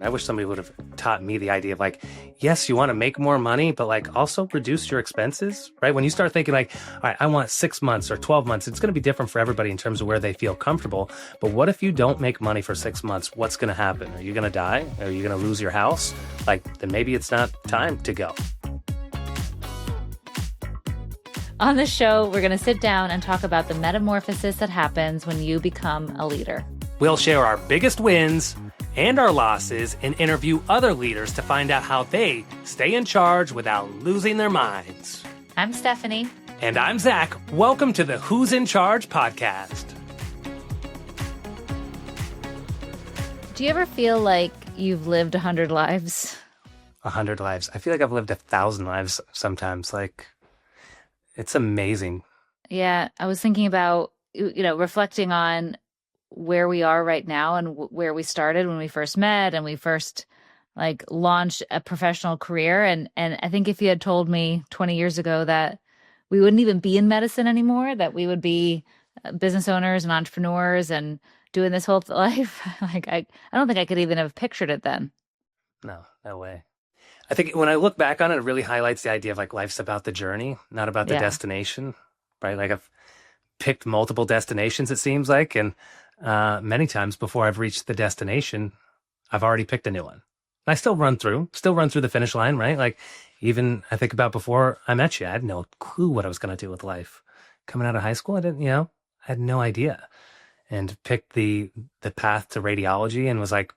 I wish somebody would have taught me the idea of like, yes, you want to make more money, but like also reduce your expenses, right? When you start thinking like, all right, I want 6 months or 12 months, it's going to be different for everybody in terms of where they feel comfortable. But what if you don't make money for 6 months? What's going to happen? Are you going to die? Are you going to lose your house? Like, then maybe it's not time to go. On this show, we're going to sit down and talk about the metamorphosis that happens when you become a leader. We'll share our biggest wins and our losses and interview other leaders to find out how they stay in charge without losing their minds. I'm Stephanie. And I'm Zach. Welcome to the Who's in Charge podcast. Do you ever feel like you've lived 100 lives? 100 lives. I feel like I've lived 1,000 lives sometimes. Like, it's amazing. Yeah, I was thinking about, reflecting on where we are right now and where we started when we first met and we first launched a professional career. And I think if you had told me 20 years ago that we wouldn't even be in medicine anymore, that we would be business owners and entrepreneurs and doing this whole life, I don't think I could even have pictured it then. No way. I think when I look back on it, it really highlights the idea of like life's about the journey, not about the destination, right? Like I've picked multiple destinations, it seems like, and many times before I've reached the destination, I've already picked a new one. I still run through the finish line, right? Like even I think about before I met you, I had no clue what I was going to do with life. Coming out of high school, I had no idea, and picked the path to radiology and was like,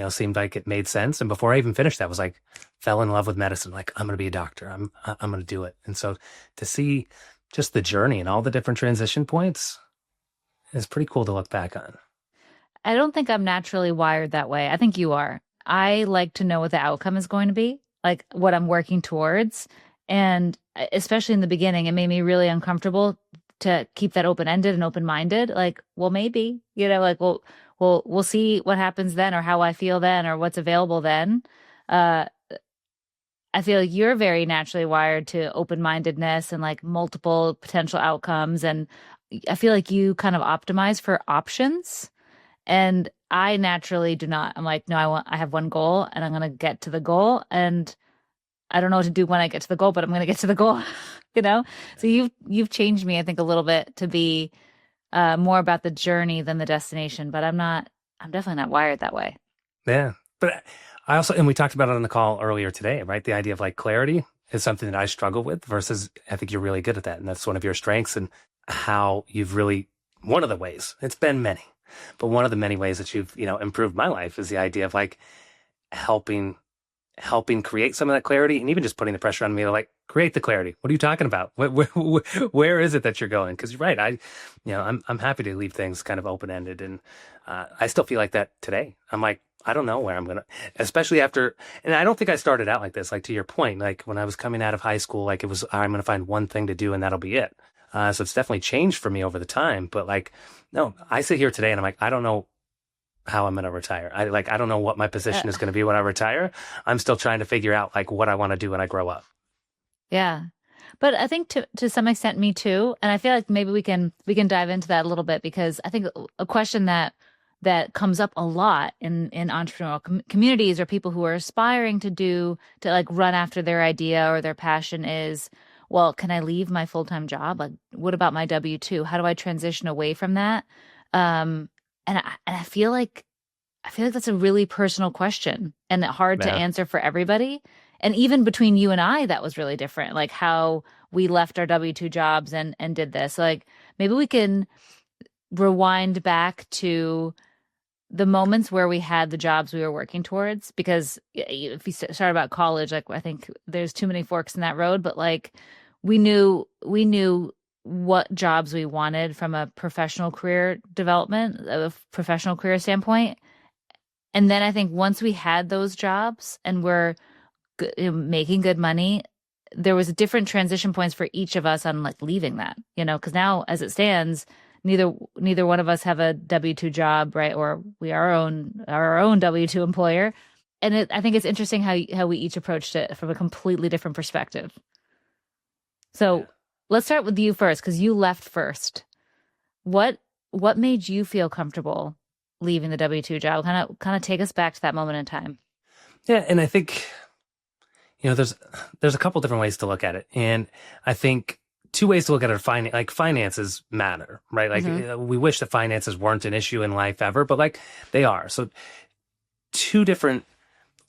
seemed like it made sense. And before I even finished that, was like, fell in love with medicine. Like, I'm going to be a doctor. I'm going to do it. And so to see just the journey and all the different transition points is pretty cool to look back on. I don't think I'm naturally wired that way. I think you are. I like to know what the outcome is going to be, like what I'm working towards. And especially in the beginning, it made me really uncomfortable to keep that open-ended and open-minded. Like, well, maybe, we'll see what happens then, or how I feel then, or what's available then. I feel like you're very naturally wired to open-mindedness and like multiple potential outcomes. And I feel like you kind of optimize for options. And I naturally do not. I'm like, no, I have one goal and I'm going to get to the goal. And I don't know what to do when I get to the goal, but I'm going to get to the goal, So you've changed me, I think, a little bit to be more about the journey than the destination, but I'm definitely not wired that way. Yeah. But I also, and we talked about it on the call earlier today, right? The idea of like clarity is something that I struggle with versus I think you're really good at that. And that's one of your strengths, and how you've really, one of the ways, it's been many, but one of the many ways that you've, improved my life is the idea of like helping create some of that clarity, and even just putting the pressure on me to like create the clarity. What are you talking about? Where is it that you're going? Because you're right. I'm happy to leave things kind of open-ended, and I still feel like that today. I'm like, I don't know where I'm gonna, especially after, and I don't think I started out like this. Like to your point, like when I was coming out of high school, like it was, I'm gonna find one thing to do and that'll be it. So it's definitely changed for me over the time. But like, no, I sit here today and I'm like, I don't know how I'm going to retire. I don't know what my position is going to be when I retire. I'm still trying to figure out like what I want to do when I grow up. Yeah. But I think to some extent, me too. And I feel like maybe we can dive into that a little bit, because I think a question that comes up a lot in entrepreneurial communities, or people who are aspiring to like run after their idea or their passion is, well, can I leave my full-time job? Like, what about my W-2? How do I transition away from that? And I feel like that's a really personal question and hard to answer for everybody. And even between you and I, that was really different, like how we left our W-2 jobs and did this. Like maybe we can rewind back to the moments where we had the jobs we were working towards, because if you start about college, like I think there's too many forks in that road, but like we knew what jobs we wanted from a professional career development, a professional career standpoint. And then I think once we had those jobs and were making good money, there was different transition points for each of us on like leaving that, because now as it stands, neither one of us have a W-2 job, right? Or we are our own W-2 employer. And I think it's interesting how we each approached it from a completely different perspective. So let's start with you first, because you left first. What made you feel comfortable leaving the W-2 job? Kind of take us back to that moment in time. Yeah. And I think, there's a couple different ways to look at it. And I think two ways to look at it are like finances matter, right? Like we wish that finances weren't an issue in life ever, but like they are. So two different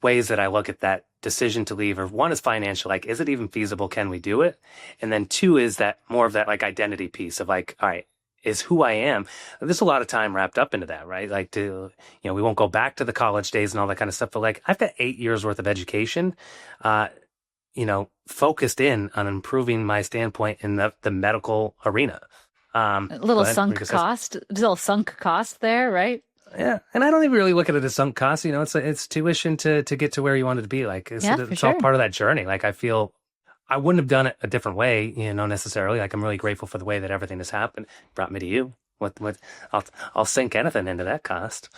ways that I look at that decision to leave, or one is financial, like, is it even feasible? Can we do it? And then two is that more of that like identity piece of like, all right, is who I am. There's a lot of time wrapped up into that, right? Like we won't go back to the college days and all that kind of stuff, but like I've got 8 years worth of education, focused in on improving my standpoint in the medical arena. A little sunk cost there, right? Yeah, and I don't even really look at it as sunk cost. It's tuition to get to where you wanted to be. Like it's all part of that journey. Like I feel I wouldn't have done it a different way, necessarily. Like I'm really grateful for the way that everything has happened, brought me to you. What I'll sink anything into that cost.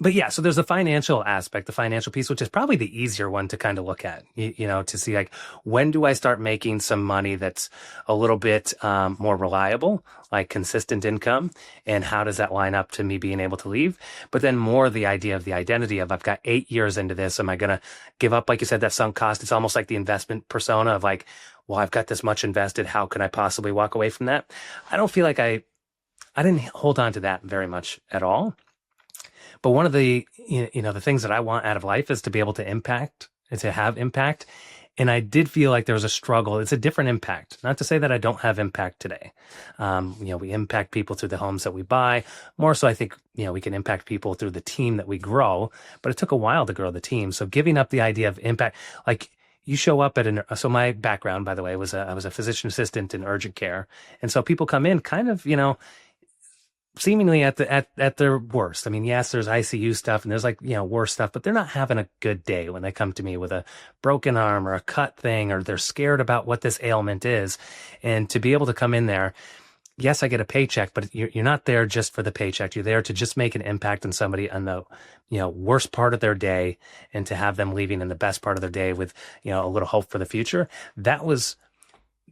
But yeah, so there's the financial aspect, the financial piece, which is probably the easier one to kind of look at, to see like, when do I start making some money that's a little bit more reliable, like consistent income, and how does that line up to me being able to leave? But then more the idea of the identity of, I've got 8 years into this. Am I going to give up? Like you said, that sunk cost. It's almost like the investment persona of like, well, I've got this much invested. How can I possibly walk away from that? I don't feel like I didn't hold on to that very much at all. But one of the, the things that I want out of life is to be able to have impact. And I did feel like there was a struggle. It's a different impact. Not to say that I don't have impact today. We impact people through the homes that we buy. More so, I think, we can impact people through the team that we grow. But it took a while to grow the team. So giving up the idea of impact, like you show up so my background, by the way, I was a physician assistant in urgent care. And so people come in kind of, seemingly at their worst. I mean, yes, there's ICU stuff and there's like, worse stuff, but they're not having a good day when they come to me with a broken arm or a cut thing, or they're scared about what this ailment is. And to be able to come in there, yes, I get a paycheck, but you're not there just for the paycheck. You're there to just make an impact on somebody on the, worst part of their day, and to have them leaving in the best part of their day with, a little hope for the future. That was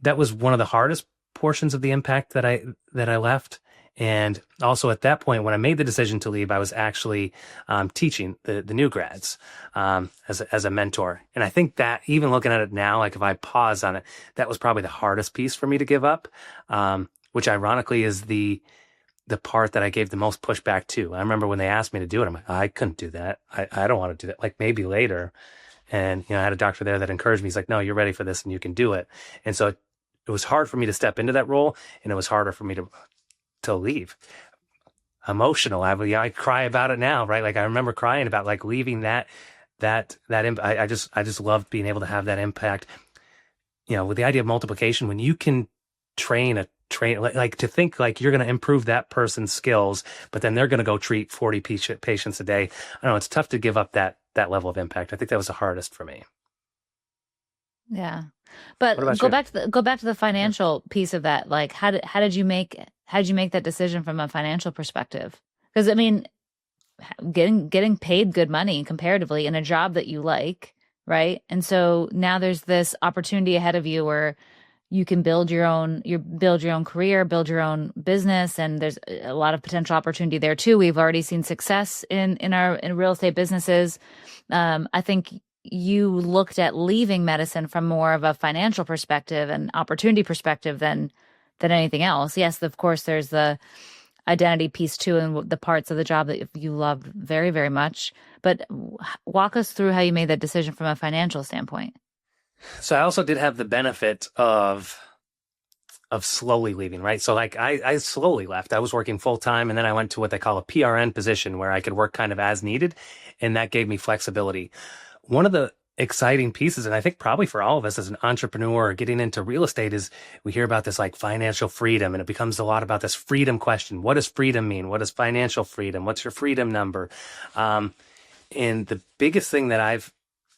one of the hardest portions of the impact that I left. And also at that point, when I made the decision to leave, I was actually teaching the new grads as a mentor. And I think that, even looking at it now, like if I pause on it, that was probably the hardest piece for me to give up, which ironically is the part that I gave the most pushback to. I remember when they asked me to do it, I'm like, I couldn't do that. I don't want to do that. Like maybe later. And, I had a doctor there that encouraged me. He's like, no, you're ready for this and you can do it. And so it was hard for me to step into that role, and it was harder for me to leave. Emotional. I cry about it now, right? Like I remember crying about like leaving that I just loved being able to have that impact, with the idea of multiplication. When you can train like to think like you're going to improve that person's skills, but then they're going to go treat 40 patients a day. I don't know. It's tough to give up that level of impact. I think that was the hardest for me. Yeah. But go back to the financial piece of that. Like how did you make that decision from a financial perspective? Because I mean, getting paid good money comparatively in a job that you like, right? And so now there's this opportunity ahead of you where you can build your own career, build your own business, and there's a lot of potential opportunity there too. We've already seen success in real estate businesses. I think you looked at leaving medicine from more of a financial perspective and opportunity perspective than anything else. Yes, of course, there's the identity piece too, and the parts of the job that you love very, very much. But walk us through how you made that decision from a financial standpoint. So I also did have the benefit of slowly leaving, right? So like I slowly left. I was working full time, and then I went to what they call a PRN position where I could work kind of as needed, and that gave me flexibility. One of the exciting pieces, and I think probably for all of us as an entrepreneur or getting into real estate, is we hear about this like financial freedom, and it becomes a lot about this freedom question. What does freedom mean? What is financial freedom? What's your freedom number? And the biggest thing that I've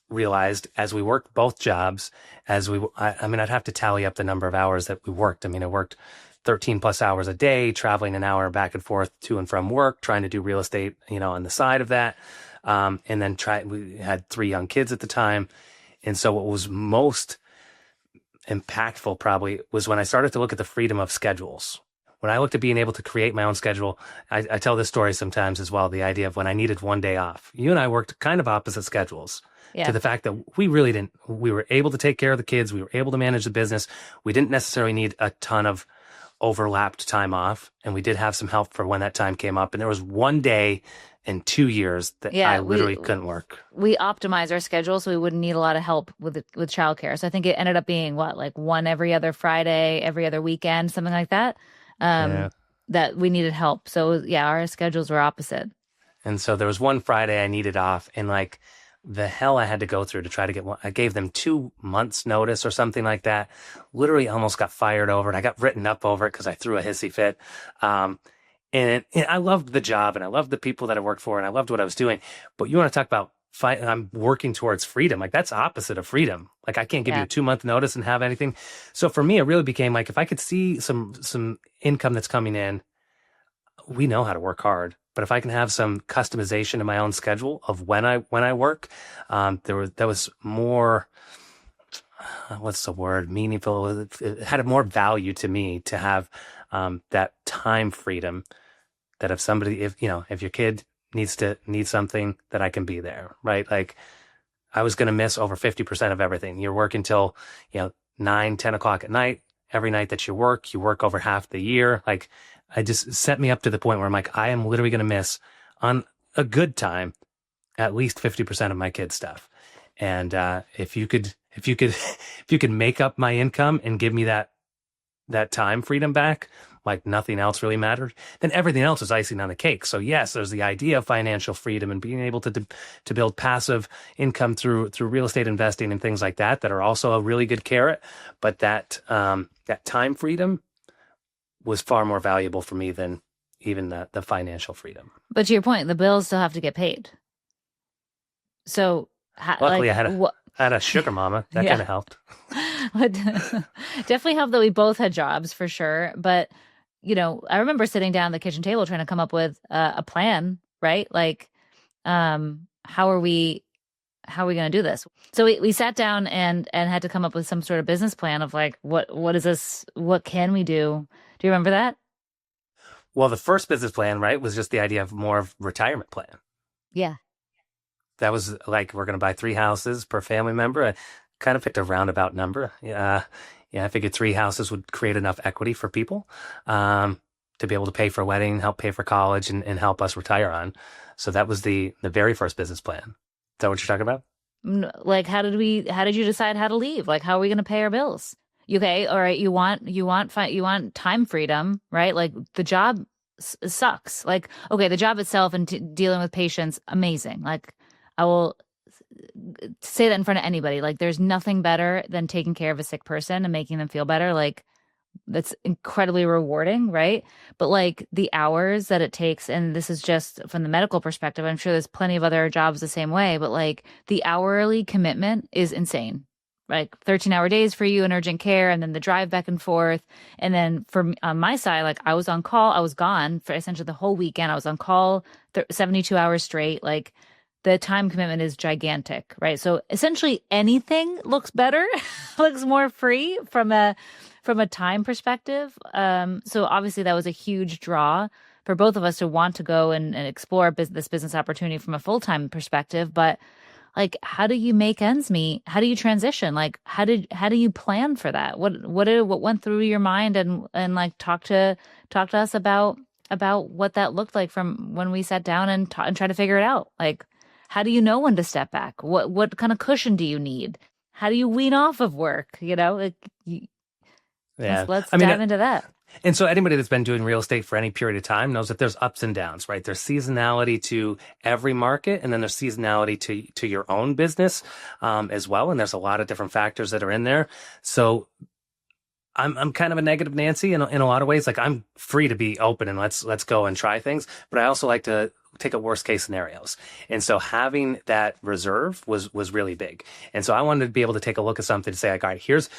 realized as we worked both jobs, I'd have to tally up the number of hours that we worked. I mean, I worked 13 plus hours a day, traveling an hour back and forth to and from work, trying to do real estate, on the side of that. And then we had 3 young kids at the time. And so what was most impactful probably was when I started to look at the freedom of schedules. when I looked at being able to create my own schedule, I tell this story sometimes as well, the idea of when I needed one day off. You and I worked kind of opposite schedules to Yeah. the fact that we really didn't, we were able to take care of the kids. We were able to manage the business. We didn't necessarily need a ton of overlapped time off. And we did have some help for when that time came up. And there was one day in 2 years that I Yeah, literally couldn't work. we optimized our schedule so we wouldn't need a lot of help with childcare. So I think it ended up being what, like one every other Friday, every other weekend, something like that. Yeah. That we needed help. So yeah, our schedules were opposite. And so there was one Friday I needed off, and like the hell I had to go through to try to get one. I gave them 2 months notice or something like that. Literally almost got fired over it. I got written up over it because I threw a hissy fit. And I loved the job and I loved the people that I worked for and I loved what I was doing. But you want to talk about I'm working towards freedom. Like that's opposite of freedom. Like I can't give you a 2 month notice and have anything. So for me, it really became like, if I could see some income that's coming in, we know how to work hard. But if I can have some customization in my own schedule of when I work, that was more, what's the word, meaningful. It had more value to me to have that time freedom. That if your kid needs something, that I can be there, right? Like I was going to miss over 50% of everything. You're working till 9, 10 o'clock at night. Every night that you work over half the year. Like I just set me up to the point where I'm like, I am literally going to miss on a good time at least 50% of my kids' stuff. And if you could make up my income and give me that time freedom back, like nothing else really mattered, then everything else is icing on the cake. So yes, there's the idea of financial freedom and being able to build passive income through real estate investing and things like that are also a really good carrot. But that time freedom was far more valuable for me than even the financial freedom. But to your point, the bills still have to get paid. So luckily, I had a sugar mama that kind of helped. Definitely helped that we both had jobs for sure. But I remember sitting down at the kitchen table trying to come up with a plan, right? Like, how are we going to do this? So we sat down and had to come up with some sort of business plan of like, what is this? What can we do? Do you remember that? Well, the first business plan, right, was just the idea of more of retirement plan. Yeah. That was like, we're going to buy 3 houses per family member. I kind of picked a roundabout number. I figured 3 houses would create enough equity for people to be able to pay for a wedding, help pay for college, and help us retire on. So that was the very first business plan. Is that what you're talking about? Like, how did you decide how to leave? Like, how are we going to pay our bills? Okay, all right. You want time freedom, right? Like the job sucks. Like, okay, the job itself and dealing with patients, amazing. Like, I will say that in front of anybody. Like, there's nothing better than taking care of a sick person and making them feel better. Like, that's incredibly rewarding, right? But like the hours that it takes, and this is just from the medical perspective, I'm sure there's plenty of other jobs the same way, but like the hourly commitment is insane. Like 13-hour days for you in urgent care, and then the drive back and forth. And then on my side, like I was on call, I was gone for essentially the whole weekend. I was on call 72 hours straight. Like the time commitment is gigantic, right? So essentially anything looks better, looks more free from a time perspective. So obviously that was a huge draw for both of us to want to go and explore this business opportunity from a full-time perspective. But like, how do you make ends meet? How do you transition? Like, how do you plan for that? What went through your mind and like talk to us about what that looked like from when we sat down and try to figure it out? Like, how do you know when to step back? What kind of cushion do you need? How do you wean off of work? Let's dive into that. And so anybody that's been doing real estate for any period of time knows that there's ups and downs, right? There's seasonality to every market, and then there's seasonality to your own business as well. And there's a lot of different factors that are in there. So I'm kind of a negative Nancy in a lot of ways. Like I'm free to be open and let's go and try things, but I also like to take a worst case scenarios. And so having that reserve was really big. And so I wanted to be able to take a look at something to say like, all right, here's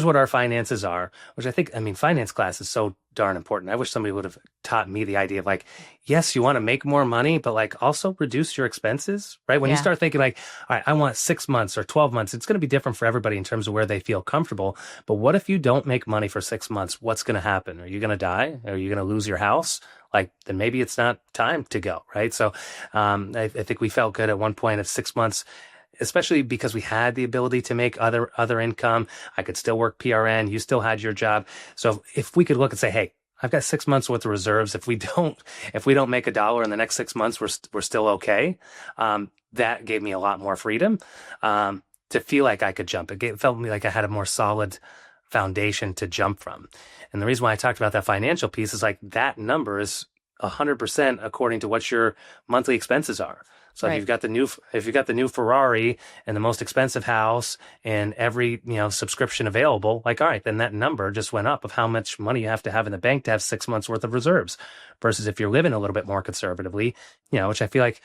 what our finances are, which I mean, finance class is so darn important. I wish somebody would have taught me the idea of like, yes, you want to make more money, but like also reduce your expenses, right? When you Yeah. start thinking like, all right, I want 6 months or 12 months, it's going to be different for everybody in terms of where they feel comfortable. But what if you don't make money for 6 months? What's going to happen? Are you going to die? Are you going to lose your house? Like, then maybe it's not time to go, right? So I think we felt good at one point of 6 months, especially because we had the ability to make other income. I could still work PRN. You still had your job. So if we could look and say, hey, I've got 6 months worth of reserves. If we don't make a dollar in the next 6 months, we're still okay. That gave me a lot more freedom to feel like I could jump. It felt me like I had a more solid foundation to jump from. And the reason why I talked about that financial piece is like that number is 100% according to what your monthly expenses are. So Right. if you've got the new Ferrari and the most expensive house and every, subscription available, like, all right, then that number just went up of how much money you have to have in the bank to have 6 months worth of reserves versus if you're living a little bit more conservatively, which I feel like,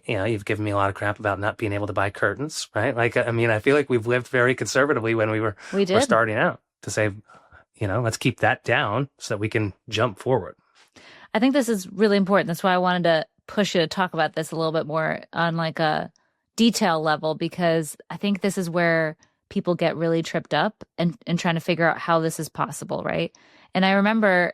you've given me a lot of crap about not being able to buy curtains, right? Like, I mean, I feel like we've lived very conservatively when we were did. starting out to say, let's keep that down so that we can jump forward. I think this is really important. That's why I wanted to push you to talk about this a little bit more on like a detail level, because I think this is where people get really tripped up and trying to figure out how this is possible, right? And I remember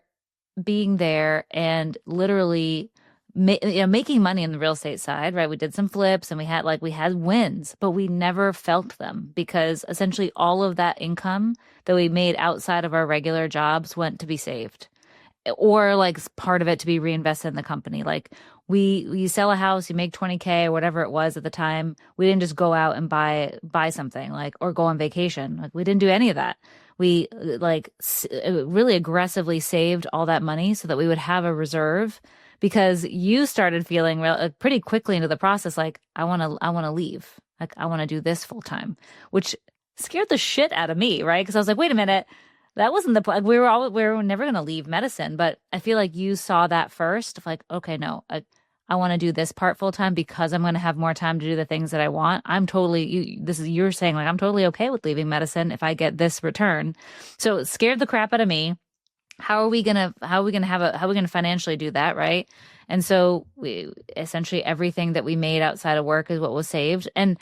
being there and literally making money in the real estate side, right? We did some flips and we had wins, but we never felt them because essentially all of that income that we made outside of our regular jobs went to be saved, or like part of it to be reinvested in the company. Like you sell a house, you make 20K or whatever it was at the time. We didn't just go out and buy something like, or go on vacation. Like we didn't do any of that. We really aggressively saved all that money so that we would have a reserve, because you started feeling pretty quickly into the process like, I want to leave. Like I want to do this full time, which scared the shit out of me, right? Because I was like, wait a minute, that wasn't the plan. We were never going to leave medicine, but I feel like you saw that first. Like, okay, no, I want to do this part full time because I'm going to have more time to do the things that I want. You're saying like, I'm totally okay with leaving medicine if I get this return. So it scared the crap out of me. How are we gonna financially do that, right? And so essentially everything that we made outside of work is what was saved. And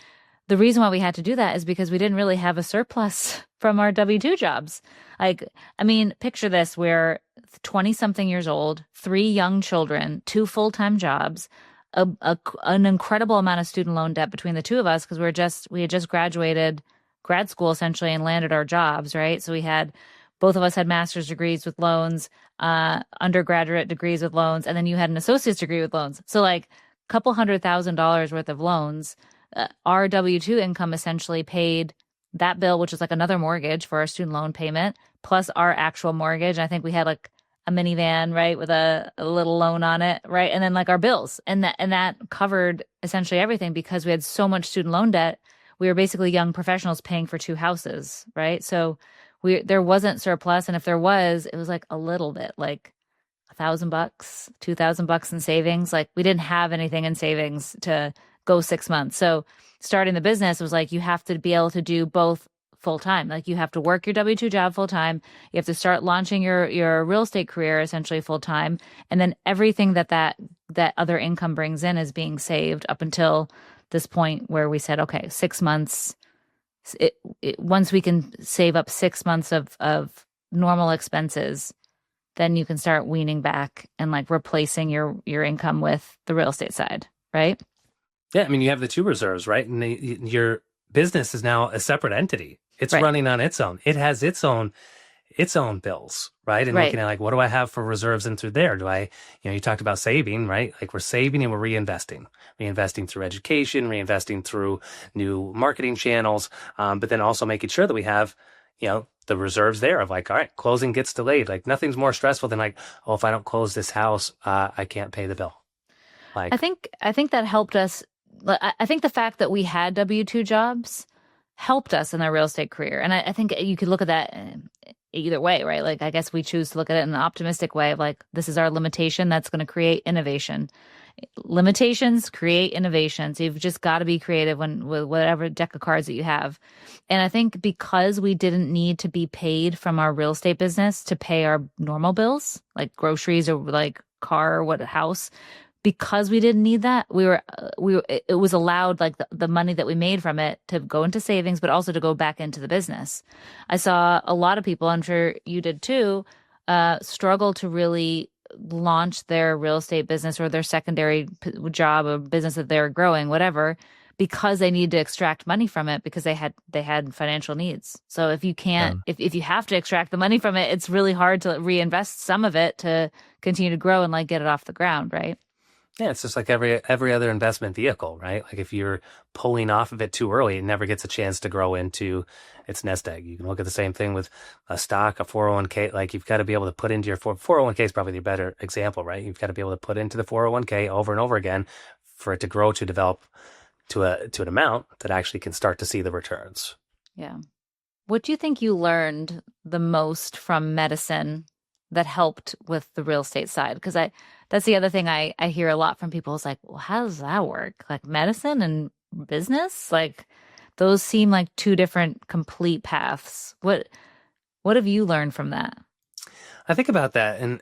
the reason why we had to do that is because we didn't really have a surplus from our W-2 jobs. Like, I mean, picture this: we're 20-something years old, 3 young children, 2 full-time jobs, an incredible amount of student loan debt between the two of us because we had just graduated grad school essentially and landed our jobs, right? So both of us had master's degrees with loans, undergraduate degrees with loans, and then you had an associate's degree with loans. So like a couple $100,000 worth of loans. Our W-2 income essentially paid that bill, which is like another mortgage for our student loan payment, plus our actual mortgage. I think we had like a minivan, right, with a little loan on it, right? And then like our bills. And that covered essentially everything because we had so much student loan debt. We were basically young professionals paying for 2 houses, right? So there wasn't surplus. And if there was, it was like a little bit, like $1,000, $2,000 in savings. Like we didn't have anything in savings to go 6 months. So starting the business was like, you have to be able to do both full time. Like you have to work your W-2 job full time. You have to start launching your real estate career essentially full time. And then everything that other income brings in is being saved up until this point where we said, okay, 6 months. Once we can save up 6 months of normal expenses, then you can start weaning back and like replacing your income with the real estate side, right? Yeah, I mean, you have the 2 reserves, right? And your business is now a separate entity. It's Right. running on its own. It has its own bills, right? And Right. looking at like, what do I have for reserves in through there? Do I, you talked about saving, right? Like we're saving and we're reinvesting through education, reinvesting through new marketing channels, but then also making sure that we have, the reserves there of like, all right, closing gets delayed. Like nothing's more stressful than like, oh, if I don't close this house, I can't pay the bill. Like, I think that helped us. I think the fact that we had W-2 jobs helped us in our real estate career. And I think you could look at that either way, right? Like, I guess we choose to look at it in an optimistic way of like, this is our limitation that's going to create innovation. limitations create innovation. So you've just got to be creative with whatever deck of cards that you have. And I think because we didn't need to be paid from our real estate business to pay our normal bills, like groceries or like car or what house, because we didn't need that, it was allowed like the money that we made from it to go into savings, but also to go back into the business. I saw a lot of people, I'm sure you did too, struggle to really launch their real estate business or their secondary job or business that they're growing, whatever, because they need to extract money from it because they had financial needs. So if you can't, if you have to extract the money from it, it's really hard to reinvest some of it to continue to grow and like get it off the ground, right? Yeah, it's just like every other investment vehicle, right? Like if you're pulling off of it too early, it never gets a chance to grow into its nest egg. You can look at the same thing with a stock, a 401k. Like you've got to be able to put into your 401k is probably the better example, right? You've got to be able to put into the 401k over and over again for it to grow, to develop to an amount that actually can start to see the returns. Yeah. What do you think you learned the most from medicine that helped with the real estate side? Because that's the other thing I hear a lot from people is like, well, how does that work? Like medicine and business? Like those seem like two different complete paths. What have you learned from that? I think about that, and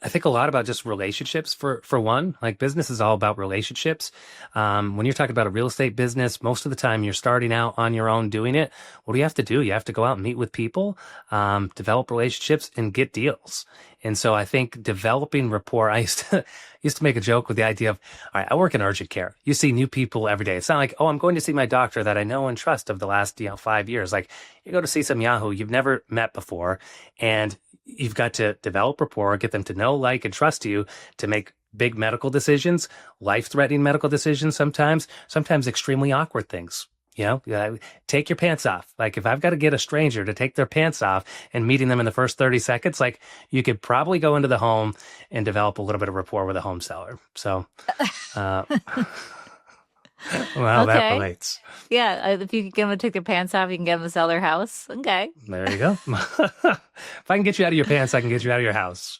I think a lot about just relationships for one. Like business is all about relationships. When you're talking about a real estate business, most of the time you're starting out on your own doing it. What do you have to do? You have to go out and meet with people, develop relationships, and get deals. And so I think developing rapport, I used to make a joke with the idea of, all right, I work in urgent care. You see new people every day. It's not like, oh, I'm going to see my doctor that I know and trust of the last, 5 years. Like you go to see some Yahoo you've never met before, and you've got to develop rapport, get them to know, like, and trust you to make big medical decisions, life-threatening medical decisions sometimes extremely awkward things. Take your pants off. Like if I've got to get a stranger to take their pants off and meeting them in the first 30 seconds, like you could probably go into the home and develop a little bit of rapport with a home seller. So, well, Okay. that relates. Yeah, if you can get them to take their pants off, you can get them to sell their house. Okay. There you go. If I can get you out of your pants, I can get you out of your house.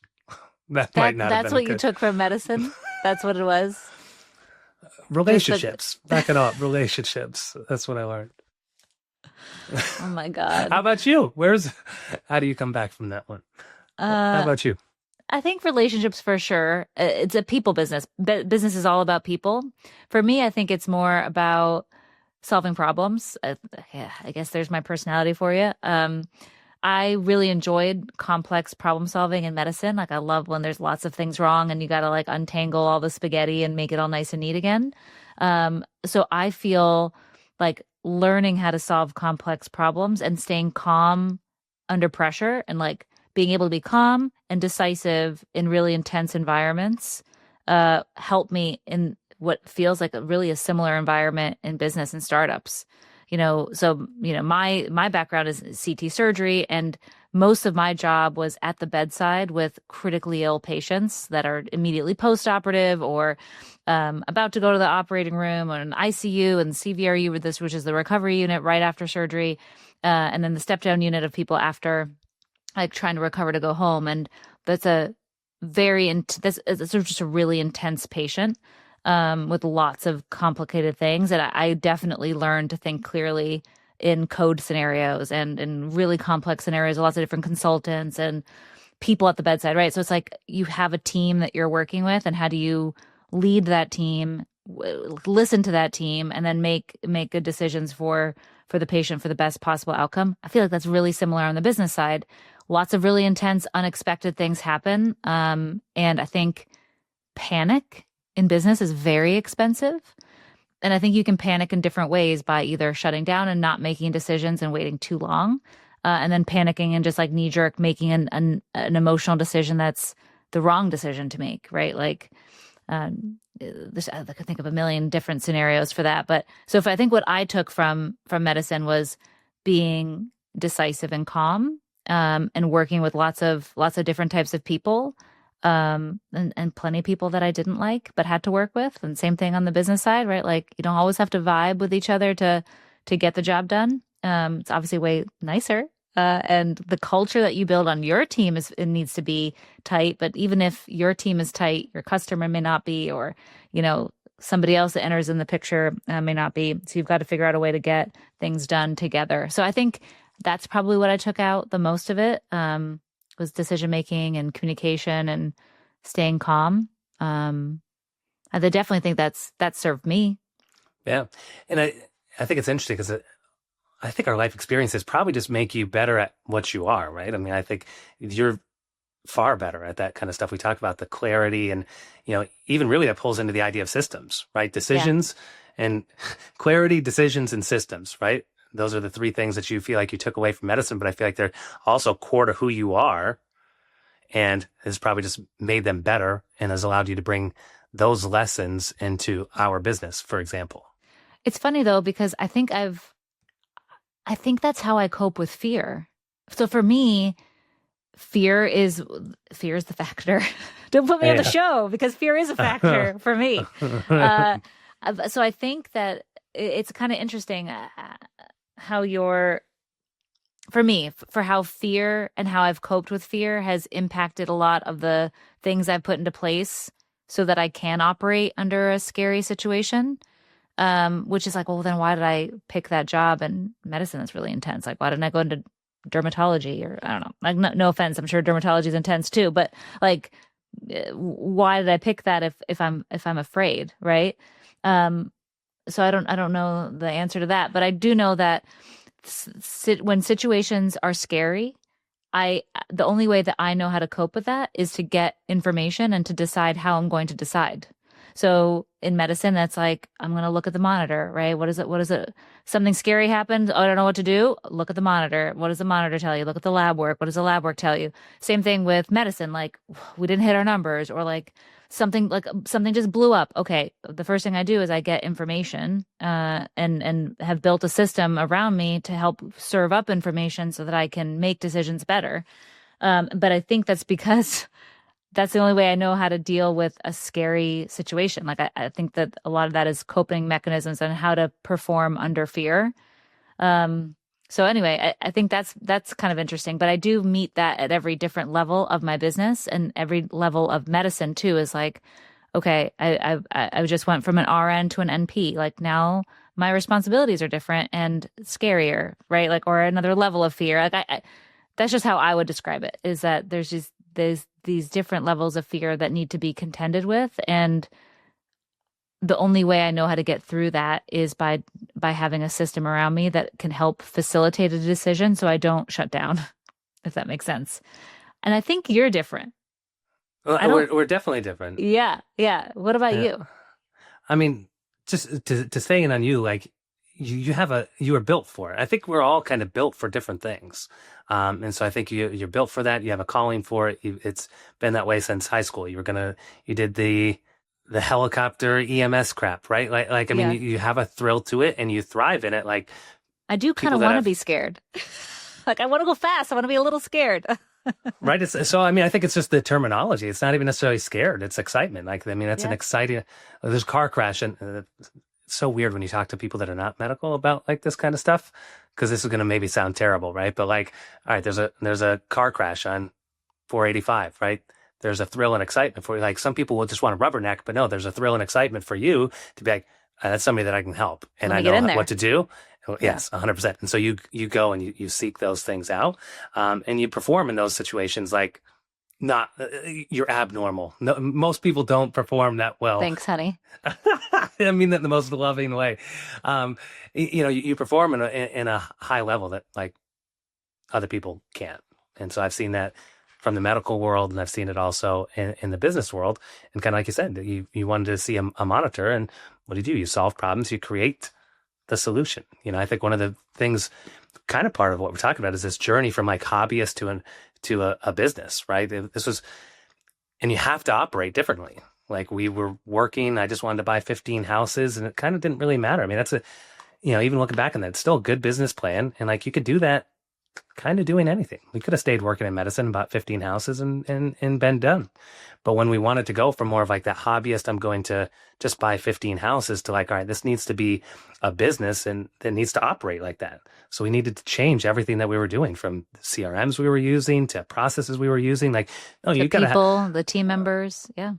That might not have That's been what you took from medicine? That's what it was? relationships. Back it up. Relationships. That's what I learned. Oh my God. How about you? How do you come back from that one? How about you? I think relationships for sure. It's a people business. Business is all about people. For me, I think it's more about solving problems. Yeah, I guess there's my personality for you. I really enjoyed complex problem solving in medicine. Like I love when there's lots of things wrong and you got to like untangle all the spaghetti and make it all nice and neat again. So I feel like learning how to solve complex problems and staying calm under pressure and like being able to be calm and decisive in really intense environments help me in what feels like really a similar environment in business and startups. My background is CT surgery, and most of my job was at the bedside with critically ill patients that are immediately post-operative or about to go to the operating room or an ICU and CVRU with this, which is the recovery unit right after surgery, and then the step-down unit of people after like trying to recover to go home. And that's it's just a really intense patient with lots of complicated things. And I definitely learned to think clearly in code scenarios and in really complex scenarios, lots of different consultants and people at the bedside, right? So it's like you have a team that you're working with, and how do you lead that team, listen to that team, and then make good decisions for the patient for the best possible outcome. I feel like that's really similar on the business side. Lots of really intense, unexpected things happen. And I think panic in business is very expensive. And I think you can panic in different ways by either shutting down and not making decisions and waiting too long, and then panicking and just like knee jerk making an emotional decision that's the wrong decision to make, right? Like, I could think of a million different scenarios for that. But so if I think what I took from medicine was being decisive and calm, and working with lots of different types of people, and plenty of people that I didn't like but had to work with. And same thing on the business side, right? Like you don't always have to vibe with each other to get the job done. It's obviously way nicer And the culture that you build on your team it needs to be tight. But even if your team is tight, your customer may not be, or, you know, somebody else that enters in the picture may not be. So you've got to figure out a way to get things done together. So I think that's probably what I took out the most of it, was decision making and communication and staying calm. I definitely think that served me. Yeah. And I think it's interesting because I think our life experiences probably just make you better at what you are, right? I mean, I think you're far better at that kind of stuff. We talk about the clarity and, you know, even really that pulls into the idea of systems, right? Yeah. Decisions and clarity, decisions, and systems, right? Those are the three things that you feel like you took away from medicine, but I feel like they're also core to who you are and has probably just made them better and has allowed you to bring those lessons into our business, for example. It's funny though, because I think that's how I cope with fear. So for me, fear is the factor. Don't put me on the Yeah. show because fear is a factor for me. Uh, so I think that it's kind of interesting how for me, for how fear and how I've coped with fear has impacted a lot of the things I've put into place so that I can operate under a scary situation. Which is like, well, then why did I pick that job in medicine that's really intense? Like, why didn't I go into dermatology or I don't know, like no offense, I'm sure dermatology is intense too, but like, why did I pick that if I'm afraid, right? Um, so I don't know the answer to that, but I do know that when situations are scary, the only way that I know how to cope with that is to get information and to decide how I'm going to decide. So in medicine, that's like, I'm going to look at the monitor, right? What is it? What is it? Something scary happened. Oh, I don't know what to do. Look at the monitor. What does the monitor tell you? Look at the lab work. What does the lab work tell you? Same thing with medicine. Like we didn't hit our numbers or like something just blew up. Okay. The first thing I do is I get information, and have built a system around me to help serve up information so that I can make decisions better. But I think that's because that's the only way I know how to deal with a scary situation. Like I think that a lot of that is coping mechanisms and how to perform under fear. So anyway, I think that's kind of interesting. But I do meet that at every different level of my business and every level of medicine too. Is like, okay, I just went from an RN to an NP. Like now my responsibilities are different and scarier, right? Like or another level of fear. Like that's just how I would describe it. Is that there's these different levels of fear that need to be contended with, and the only way I know how to get through that is by having a system around me that can help facilitate a decision so I don't shut down, if that makes sense. And I think you're different. Well, I don't we're definitely different. Yeah, yeah. What about Yeah. you? I mean, just to stay in on you, like you were built for it. I think we're all kind of built for different things. And so I think you're built for that. You have a calling for it. It's been that way since high school. You did the helicopter EMS crap, right? I mean, Yeah. you have a thrill to it and you thrive in it. Like I do kind people of that want to have, be scared. Like I want to go fast. I want to be a little scared. right? So, I mean, I think it's just the terminology. It's not even necessarily scared. It's excitement. Like, I mean, that's an Yeah. exciting, there's a car crash and it's so weird when you talk to people that are not medical about like this kind of stuff. Cause this is going to maybe sound terrible, right? But like, all right, there's a car crash on 485, right? There's a thrill and excitement for you. Like some people will just want to rubberneck, but no, there's a thrill and excitement for you to be like, that's somebody that I can help and Let I me get know in what there. to do. Oh, Yeah. yes, 100%. And so you go and you seek those things out, and you perform in those situations like not you're abnormal. No, most people don't perform that well. Thanks, honey. I mean that in the most loving way. You perform in a high level that like other people can't. And so I've seen that from the medical world, and I've seen it also in the business world. And kind of like you said, you wanted to see a monitor, and what do you do? You solve problems, you create the solution. I think one of the things, kind of part of what we're talking about, is this journey from like hobbyist to a business, right? This was, and you have to operate differently. Like we were working, I just wanted to buy 15 houses, and it kind of didn't really matter. I mean, that's even looking back on that, it's still a good business plan, and like you could do that kind of doing anything. We could have stayed working in medicine, bought 15 houses and been done. But when we wanted to go from more of like that hobbyist, I'm going to just buy 15 houses to like, all right, this needs to be a business and it needs to operate like that. So we needed to change everything that we were doing, from the CRMs we were using to processes we were using. Like, no, The you got to people, the team members. Yeah.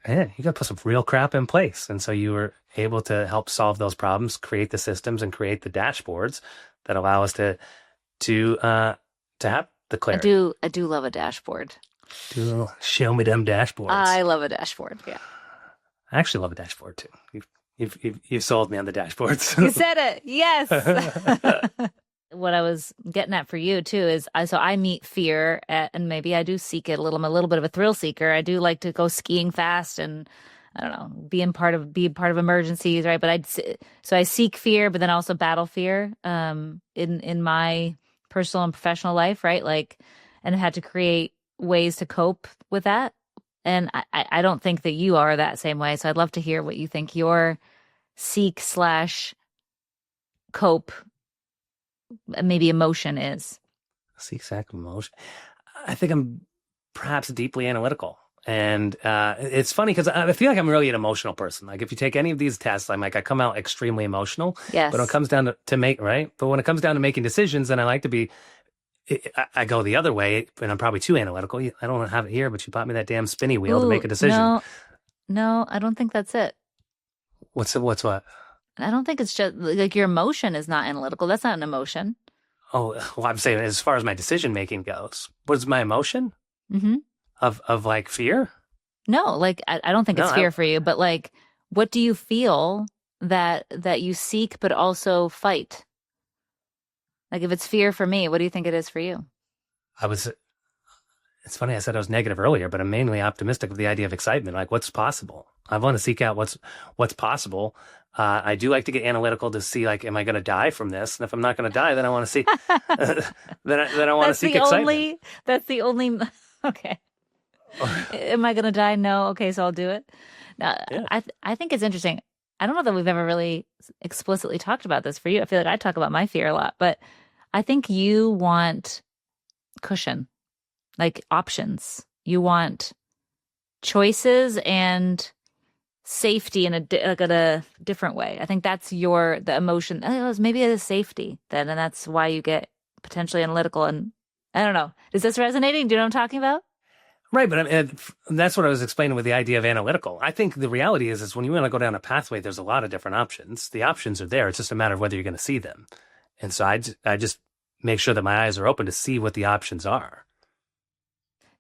yeah, you got to put some real crap in place. And so you were able to help solve those problems, create the systems and create the dashboards that allow us to have the clarity. I do love a dashboard. To show me them dashboards. I love a dashboard. Yeah. I actually love a dashboard too. You've sold me on the dashboards. You said it. Yes. What I was getting at for you too is I meet fear and maybe I do seek it a little. I'm a little bit of a thrill seeker. I do like to go skiing fast and I don't know, be part of emergencies, right? But I seek fear, but then also battle fear in my personal and professional life, right? Like, and had to create ways to cope with that. And I don't think that you are that same way. So I'd love to hear what you think your seek / cope, maybe emotion is. Seek emotion. I think I'm perhaps deeply analytical. And it's funny because I feel like I'm really an emotional person. Like if you take any of these tests, I'm like, I come out extremely emotional. Yes. But when it comes down to make, right? But when it comes down to making decisions, then I like to be, I go the other way, and I'm probably too analytical. I don't have it here, but you bought me that damn spinny wheel to make a decision. No, I don't think that's it. What's what? I don't think it's just like your emotion is not analytical. That's not an emotion. Oh, well, I'm saying as far as my decision making goes, what's my emotion? Mm-hmm. Of like fear? No, like I don't think it's fear for you, but like, what do you feel that you seek but also fight? Like if it's fear for me, what do you think it is for you? It's funny, I said I was negative earlier, but I'm mainly optimistic of the idea of excitement, like what's possible. I want to seek out what's possible. I do like to get analytical to see, like, am I going to die from this? And if I'm not going to die, then I want to see, then I want to seek excitement. That's the only, okay. Am I going to die? No. Okay. So I'll do it. Now, yeah. I think it's interesting. I don't know that we've ever really explicitly talked about this for you. I feel like I talk about my fear a lot, but I think you want cushion, like options. You want choices and safety in a different way. I think that's the emotion. Maybe it is safety then, and that's why you get potentially analytical. And I don't know. Is this resonating? Do you know what I'm talking about? Right, but that's what I was explaining with the idea of analytical. I think the reality is when you want to go down a pathway, there's a lot of different options. The options are there. It's just a matter of whether you're going to see them. And so I just make sure that my eyes are open to see what the options are.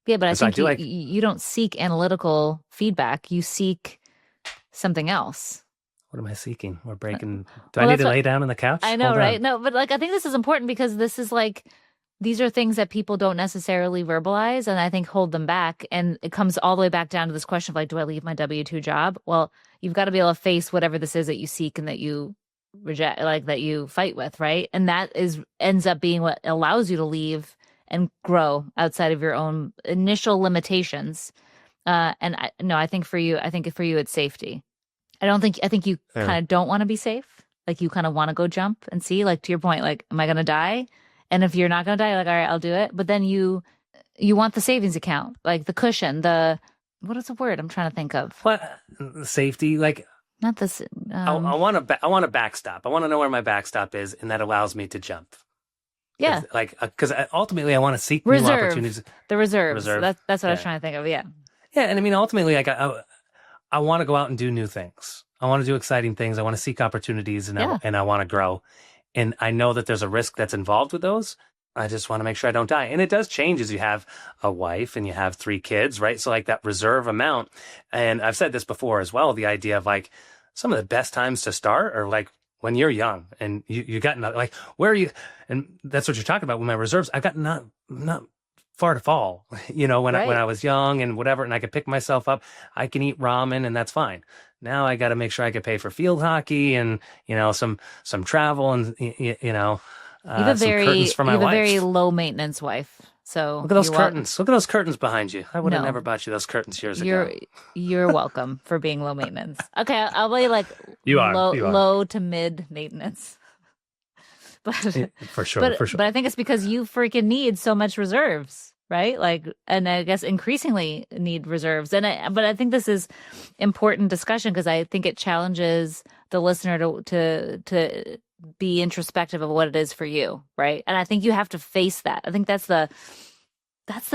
Yeah, but I think you don't seek analytical feedback. You seek something else. What am I seeking? We're breaking. Do I need to lay down on the couch? I know, right? No, but like I think this is important because this is like, these are things that people don't necessarily verbalize and I think hold them back. And it comes all the way back down to this question of like, do I leave my W-2 job? Well, you've got to be able to face whatever this is that you seek and that you reject, like that you fight with, right? And that ends up being what allows you to leave and grow outside of your own initial limitations. I think for you, it's safety. I think you kind of don't want to be safe. Like you kind of want to go jump and see, like to your point, like, am I going to die? And if you're not going to die, you're like, all right, I'll do it. But then you want the savings account, like the cushion, what is the word I'm trying to think of? What safety? Like not this. I want a backstop. I want to know where my backstop is, and that allows me to jump. Yeah, because ultimately I want to seek new opportunities. The reserves. That's what I was trying to think of. Yeah. Yeah, and I mean ultimately, like I want to go out and do new things. I want to do exciting things. I want to seek opportunities, and I want to grow. And I know that there's a risk that's involved with those. I just want to make sure I don't die. And it does change as you have a wife and you have 3 kids, right? So like that reserve amount. And I've said this before as well, the idea of like some of the best times to start are like when you're young and you got like, where are you? And that's what you're talking about with my reserves. I've got not far to fall, when I was young and whatever, and I could pick myself up. I can eat ramen and that's fine. Now I got to make sure I could pay for field hockey and, some travel and, some curtains for my wife. You have a very low maintenance wife. So look at those curtains. Look at those curtains behind you. I would have never bought you those curtains years ago. You're welcome for being low maintenance. Okay. I'll be like you are low to mid maintenance. For sure, for but sure. I think it's because you freaking need so much reserves, right? Like, and I guess increasingly need reserves. But I think this is important discussion because I think it challenges the listener to be introspective of what it is for you, right? And I think you have to face that. I think that's the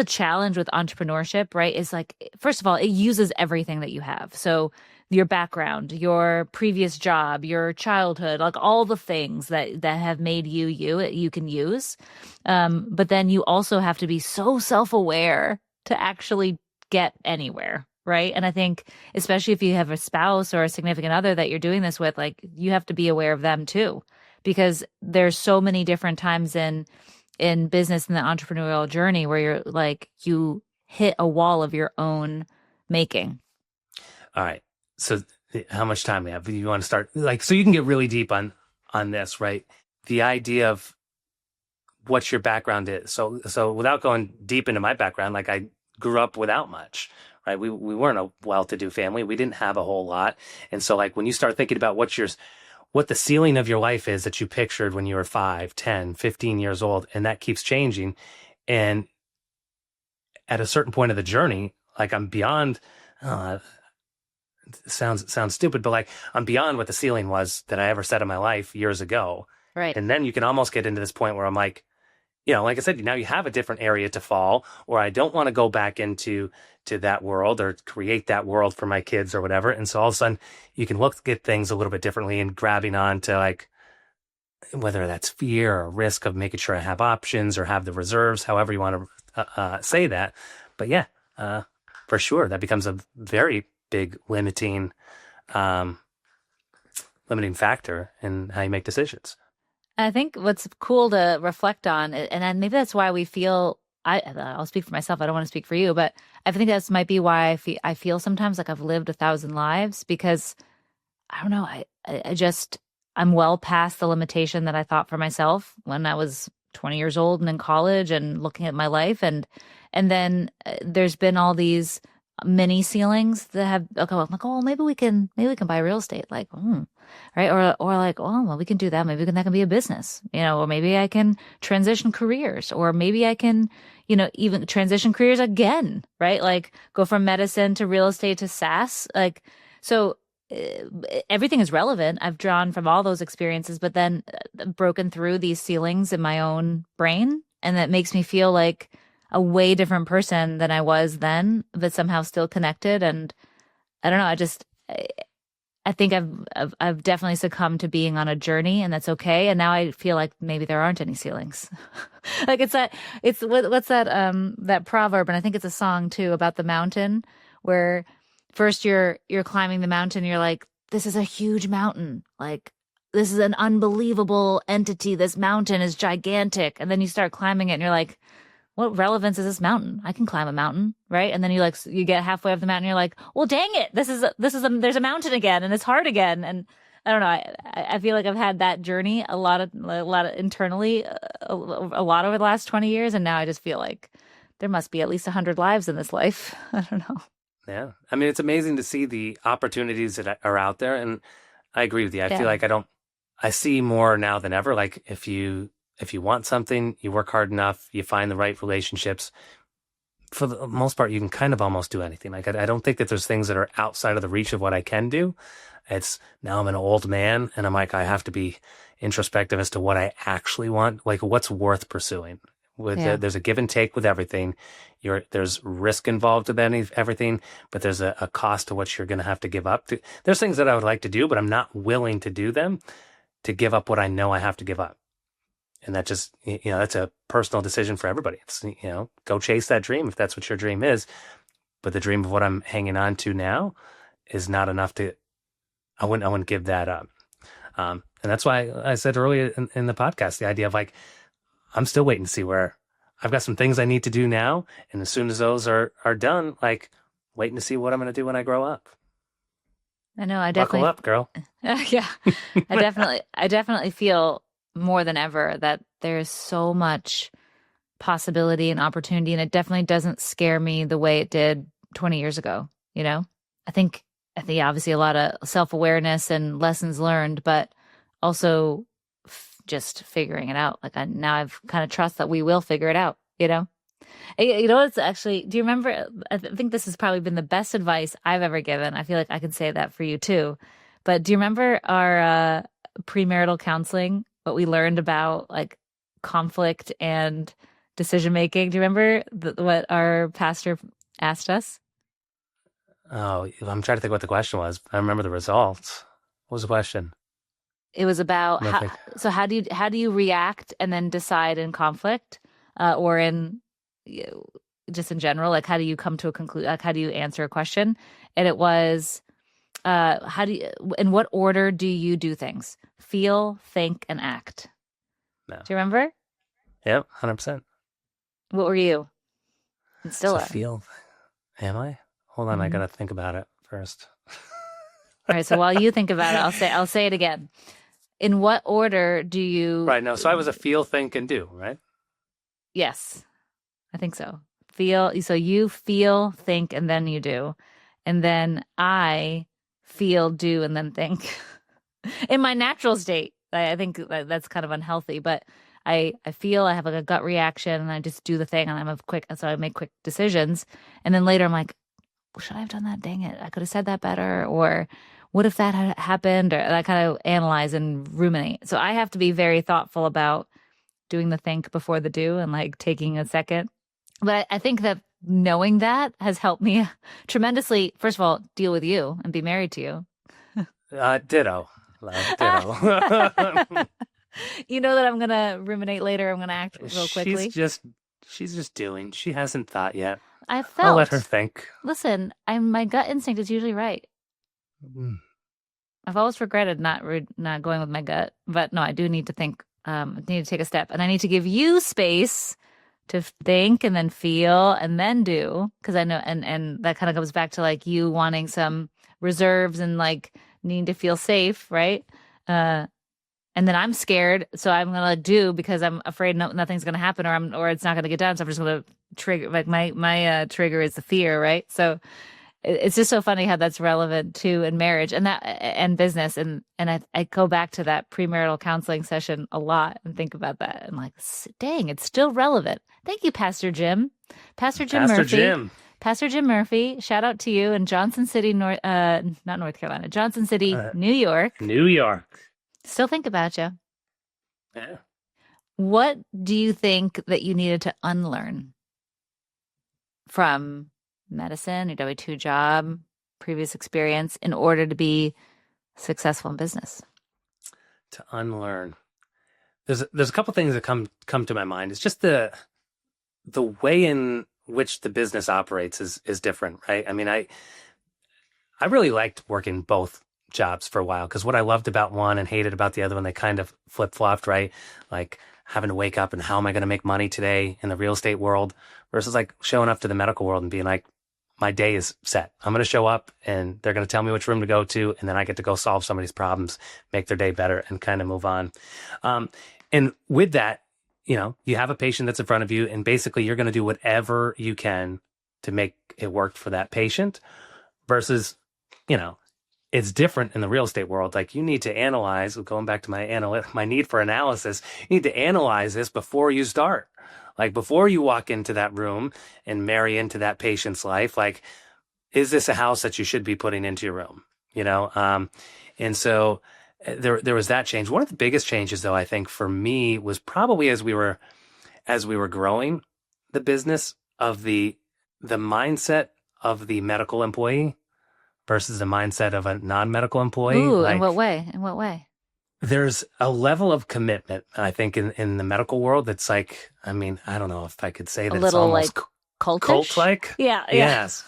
challenge with entrepreneurship, right? Is like, first of all, it uses everything that you have. So your background, your previous job, your childhood, like all the things that have made you can use. But then you also have to be so self-aware to actually get anywhere, right? And I think especially if you have a spouse or a significant other that you're doing this with, like you have to be aware of them too, because there's so many different times in business and the entrepreneurial journey where you're like you hit a wall of your own making. All right. So how much time we have? You want to start like so you can get really deep on this, right? The idea of what your background is. So without going deep into my background, like I grew up without much, right? We weren't a well-to-do family. We didn't have a whole lot. And so like when you start thinking about what the ceiling of your life is that you pictured when you were 5, 10, 15 years old, and that keeps changing. And at a certain point of the journey, like I'm beyond, sounds stupid, but like I'm beyond what the ceiling was that I ever set in my life years ago. Right. And then you can almost get into this point where I'm like, like I said, now you have a different area to fall, or I don't want to go back into that world or create that world for my kids or whatever. And so all of a sudden you can look at things a little bit differently and grabbing on to like, whether that's fear or risk of making sure I have options or have the reserves, however you want to say that. But yeah, for sure, that becomes a very big limiting factor in how you make decisions. I think what's cool to reflect on, and then maybe that's why we feel, I'll speak for myself. I don't want to speak for you, but I think that might be why I feel sometimes like I've lived 1,000 lives because I don't know. I'm well past the limitation that I thought for myself when I was 20 years old and in college and looking at my life. And then there's been all these mini ceilings that have, okay, I'm like, oh, maybe we can buy real estate. Like, right. Or like, oh, well, we can do that. Maybe that can be a business, or maybe I can transition careers, or maybe I can, even transition careers again, right? Like go from medicine to real estate to SaaS. Like, so everything is relevant. I've drawn from all those experiences, but then broken through these ceilings in my own brain. And that makes me feel like a way different person than I was then, but somehow still connected. And I don't know. I think I've definitely succumbed to being on a journey, and that's okay. And now I feel like maybe there aren't any ceilings. Like what's that proverb? And I think it's a song too about the mountain where first you're climbing the mountain. You're like, this is a huge mountain. Like this is an unbelievable entity. This mountain is gigantic. And then you start climbing it and you're like, what relevance is this mountain? I can climb a mountain, right? And then you get halfway up the mountain, and you're like, well, dang it, there's a mountain again, and it's hard again. And I don't know, I feel like I've had that journey a lot of internally, a lot over the last 20 years, and now I just feel like there must be at least 100 lives in this life. I don't know. Yeah, I mean, it's amazing to see the opportunities that are out there, and I agree with you. I feel like I see more now than ever. Like if you want something, you work hard enough, you find the right relationships, for the most part, you can kind of almost do anything. Like, I don't think that there's things that are outside of the reach of what I can do. It's now I'm an old man and I'm like, I have to be introspective as to what I actually want, like what's worth pursuing. There's a give and take with everything. There's risk involved with everything, but there's a cost to what you're going to have to give up. There's things that I would like to do, but I'm not willing to do them to give up what I know I have to give up. And that just, that's a personal decision for everybody. It's, go chase that dream if that's what your dream is. But the dream of what I'm hanging on to now is not enough I wouldn't give that up. And that's why I said earlier in the podcast, the idea of like, I'm still waiting to see where I've got some things I need to do now. And as soon as those are done, like waiting to see what I'm going to do when I grow up. I know. I definitely. Buckle up, girl. Yeah. I definitely feel more than ever that there's so much possibility and opportunity, and it definitely doesn't scare me the way it did 20 years ago. I think obviously a lot of self-awareness and lessons learned, but also just figuring it out. Like now I've kind of trust that we will figure it out, you know? You know, it's actually, do you remember? Think this has probably been the best advice I've ever given. I feel like I could say that for you too. But do you remember our premarital counseling, what we learned about like conflict and decision making? Do you remember what our pastor asked us? Oh, I'm trying to think what the question was. I remember the results. What was the question? It was about I'm gonna think. how do you react and then decide in conflict, or in you know, just in general, like how do you come to a conclusion, like how do you answer a question? And it was how do you, in what order do you do things? Feel, think, and act. No. Do you remember? Yep, 100%. What were you? And still So are. feel. Am I? Hold on, I gotta think about it first. All right, so while you think about it, I'll say it again. In what order do you? Right. No. So I was a feel, think, and do. Right. Yes, I think so. Feel. So you feel, think, and then you do, and then I feel, do, and then think. In my natural state, I think that's kind of unhealthy, but I feel, I have like a gut reaction, and I just do the thing, and so I make quick decisions, and then later I'm like, should I have done that? Dang it, I could have said that better, or what if that had happened? Or I kind of analyze and ruminate. So I have to be very thoughtful about doing the think before the do, and like taking a second. But I think that knowing that has helped me tremendously. First of all, deal with you and be married to you. Ditto. Love, ditto. You know that I'm gonna ruminate later. I'm gonna act real quickly. She's just doing. She hasn't thought yet. I I'll let felt. her think. Listen, my gut instinct is usually right. Mm. I've always regretted not going with my gut, but no, I do need to think. I need to take a step, and I need to give you space to think and then feel and then do, because I know, and that kind of comes back to like you wanting some reserves and like needing to feel safe, right? And then I'm scared, so I'm gonna do because I'm afraid nothing's gonna happen, or it's not gonna get done. So I'm just gonna trigger, like my trigger is the fear, right? So it's just so funny how that's relevant too in marriage and business, and I go back to that premarital counseling session a lot and think about that and like, dang, it's still relevant. Thank you, Pastor Jim Murphy. Pastor Jim Murphy, shout out to you in Johnson City, not North Carolina, Johnson City, New York. New York. Still think about you. Yeah. What do you think that you needed to unlearn from medicine, your W-2 job, previous experience, in order to be successful in business? To unlearn. There's a couple things that come to my mind. It's just the way in which the business operates is different, right? I mean, I really liked working both jobs for a while, because what I loved about one and hated about the other one, they kind of flip-flopped, right? Like having to wake up and how am I going to make money today in the real estate world versus like showing up to the medical world and being like, my day is set. I'm going to show up and they're going to tell me which room to go to, and then I get to go solve somebody's problems, make their day better, and kind of move on. And with that, you have a patient that's in front of you, and basically you're going to do whatever you can to make it work for that patient versus, it's different in the real estate world. Like you need to analyze, going back to my need for analysis, you need to analyze this before you start. Like before you walk into that room and marry into that patient's life, like, is this a house that you should be putting into your room? And so there was that change. One of the biggest changes, though, I think for me was probably as we were growing the business, of the mindset of the medical employee versus the mindset of a non-medical employee. Ooh, like, in what way? In what way? There's a level of commitment, I think, in the medical world that's like, I mean, I don't know if I could say that it's almost like cultish? Cult-like. Yeah. Yes.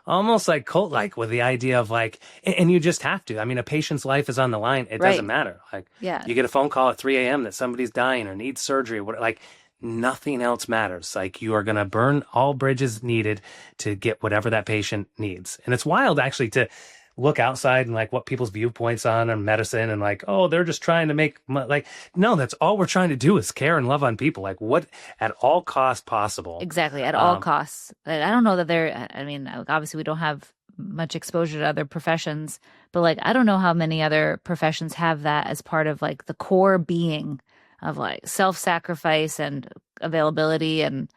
Almost like cult-like, with the idea of like, and you just have to. I mean, a patient's life is on the line. It doesn't matter. Like, you get a phone call at 3 a.m. that somebody's dying or needs surgery. Like, nothing else matters. Like, you are going to burn all bridges needed to get whatever that patient needs. And it's wild, actually, to look outside and like what people's viewpoints on medicine, and like, oh, they're just trying to make like, no, that's all we're trying to do is care and love on people. Like, what at all costs possible. Exactly. At all costs. I don't know that I mean, obviously we don't have much exposure to other professions, but like, I don't know how many other professions have that as part of like the core being of like self-sacrifice and availability, and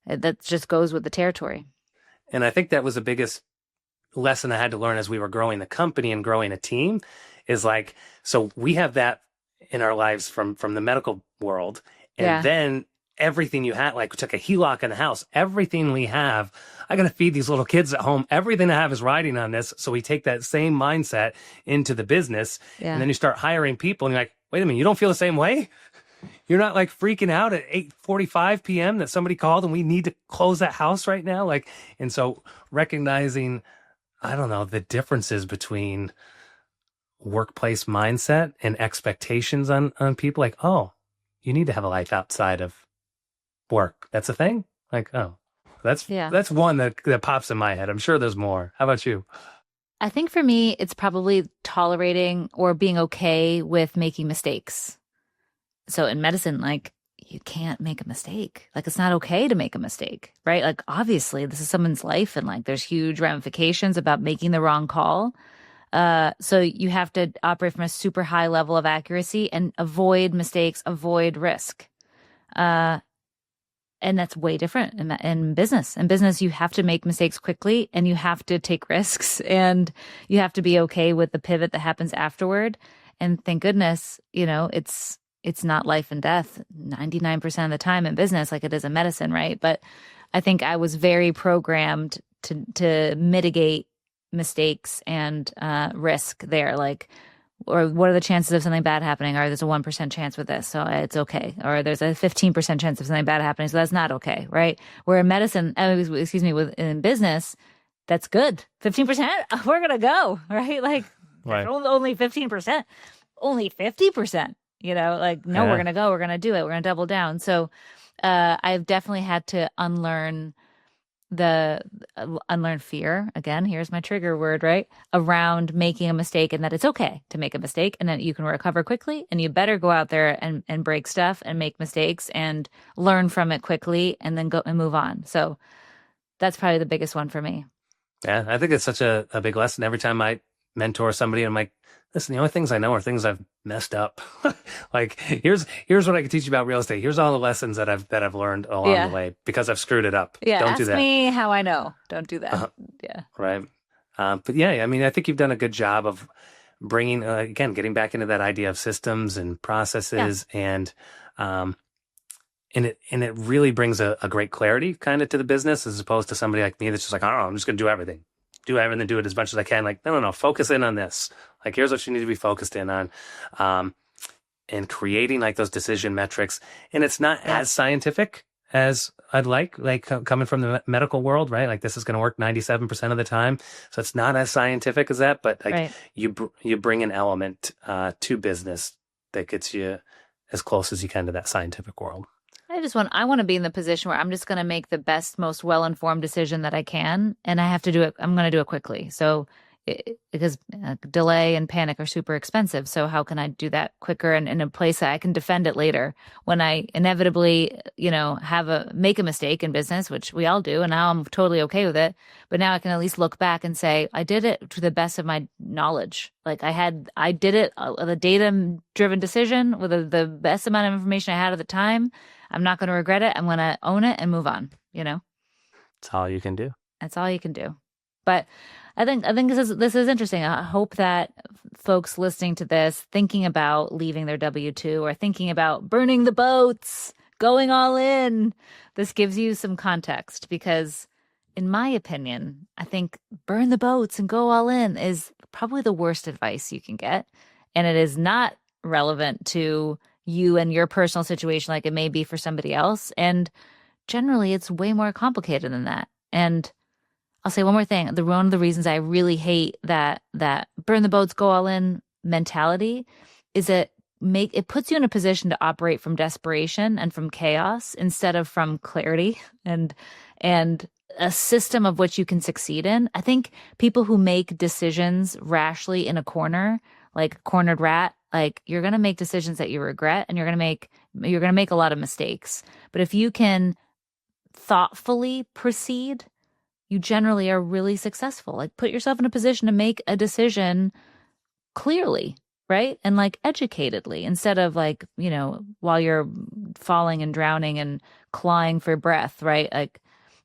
that just goes with the territory. And I think that was the biggest lesson I had to learn as we were growing the company and growing a team is like, so we have that in our lives from the medical world. And Yeah. then everything you had, like we took a HELOC in the house, everything we have, I got to feed these little kids at home. Everything I have is riding on this. So we take that same mindset into the business. Yeah. And then you start hiring people and you're like, wait a minute, you don't feel the same way? You're not like freaking out at 8:45 p.m. that somebody called and we need to close that house right now. Like, and so recognizing, I don't know, the differences between workplace mindset and expectations on people. Like, oh, you need to have a life outside of work. That's a thing. Like, oh, that's one that pops in my head. I'm sure there's more. How about you? I think for me, it's probably tolerating or being okay with making mistakes. So in medicine, like you can't make a mistake. Like it's not okay to make a mistake, right? Like obviously this is someone's life and like there's huge ramifications about making the wrong call. So you have to operate from a super high level of accuracy and avoid mistakes, avoid risk. And that's way different in business. In business, you have to make mistakes quickly and you have to take risks and you have to be okay with the pivot that happens afterward. And thank goodness, it's not life and death 99% of the time in business like it is in medicine, right? But I think I was very programmed to mitigate mistakes and risk there. Like, or what are the chances of something bad happening? Or there's a 1% chance with this, so it's okay. Or there's a 15% chance of something bad happening, so that's not okay, right? Where in medicine, in business, that's good. 15%, we're gonna go, right? Like, Right. Only 15%, only 50%. Like, no, Yeah. we're gonna go, we're gonna do it, we're gonna double down. So, I've definitely had to unlearn fear. Again, here's my trigger word, right? Around making a mistake and that it's okay to make a mistake and that you can recover quickly and you better go out there and break stuff and make mistakes and learn from it quickly and then go and move on. So that's probably the biggest one for me. Yeah, I think it's such a big lesson. Every time I mentor somebody, I'm like, listen, the only things I know are things I've messed up. Like, here's what I can teach you about real estate. Here's all the lessons that I've learned along the way because I've screwed it up. Yeah, don't do that. Ask me how I know. Don't do that. Yeah. Right. But yeah, I mean, I think you've done a good job of bringing, again, getting back into that idea of systems and processes and it really brings a great clarity kind of to the business as opposed to somebody like me that's just like, I don't know, I'm just going to do everything, do it as much as I can. Like, no, focus in on this. Like, here's what you need to be focused in on. And creating like those decision metrics. And it's not as scientific as I'd like coming from the medical world, right? Like this is going to work 97% of the time. So it's not as scientific as that, but like you bring an element to business that gets you as close as you can to that scientific world. I want to be in the position where I'm just going to make the best, most well-informed decision that I can. And I have to do it. I'm going to do it quickly. So because delay and panic are super expensive. So how can I do that quicker and in a place that I can defend it later when I inevitably, make a mistake in business, which we all do. And now I'm totally okay with it. But now I can at least look back and say, I did it to the best of my knowledge. Like I did it with a data-driven decision with the best amount of information I had at the time. I'm not going to regret it. I'm going to own it and move on, That's all you can do. That's all you can do. But I think this is interesting. I hope that folks listening to this, thinking about leaving their W-2 or thinking about burning the boats, going all in, this gives you some context because in my opinion, I think burn the boats and go all in is probably the worst advice you can get. And it is not relevant to you and your personal situation like it may be for somebody else. And generally it's way more complicated than that. And I'll say one more thing. One of the reasons I really hate that burn the boats, go all in mentality is that it puts you in a position to operate from desperation and from chaos instead of from clarity and a system of which you can succeed in. I think people who make decisions rashly in a corner, like a cornered rat, like you're going to make decisions that you regret and you're going to make a lot of mistakes. But if you can thoughtfully proceed, you generally are really successful. Like put yourself in a position to make a decision clearly right? And like educatedly, instead of like, while you're falling and drowning and clawing for breath, right? Like,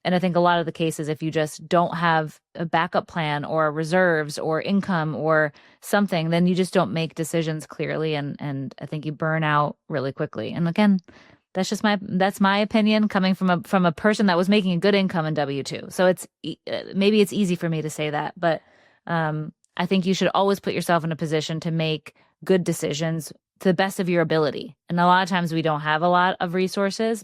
and I think a lot of the cases, if you just don't have a backup plan or reserves or income or something, then you just don't make decisions clearly. And I think you burn out really quickly. And again, that's my opinion coming from a person that was making a good income in W-2. So maybe it's easy for me to say that, but I think you should always put yourself in a position to make good decisions to the best of your ability. And a lot of times we don't have a lot of resources,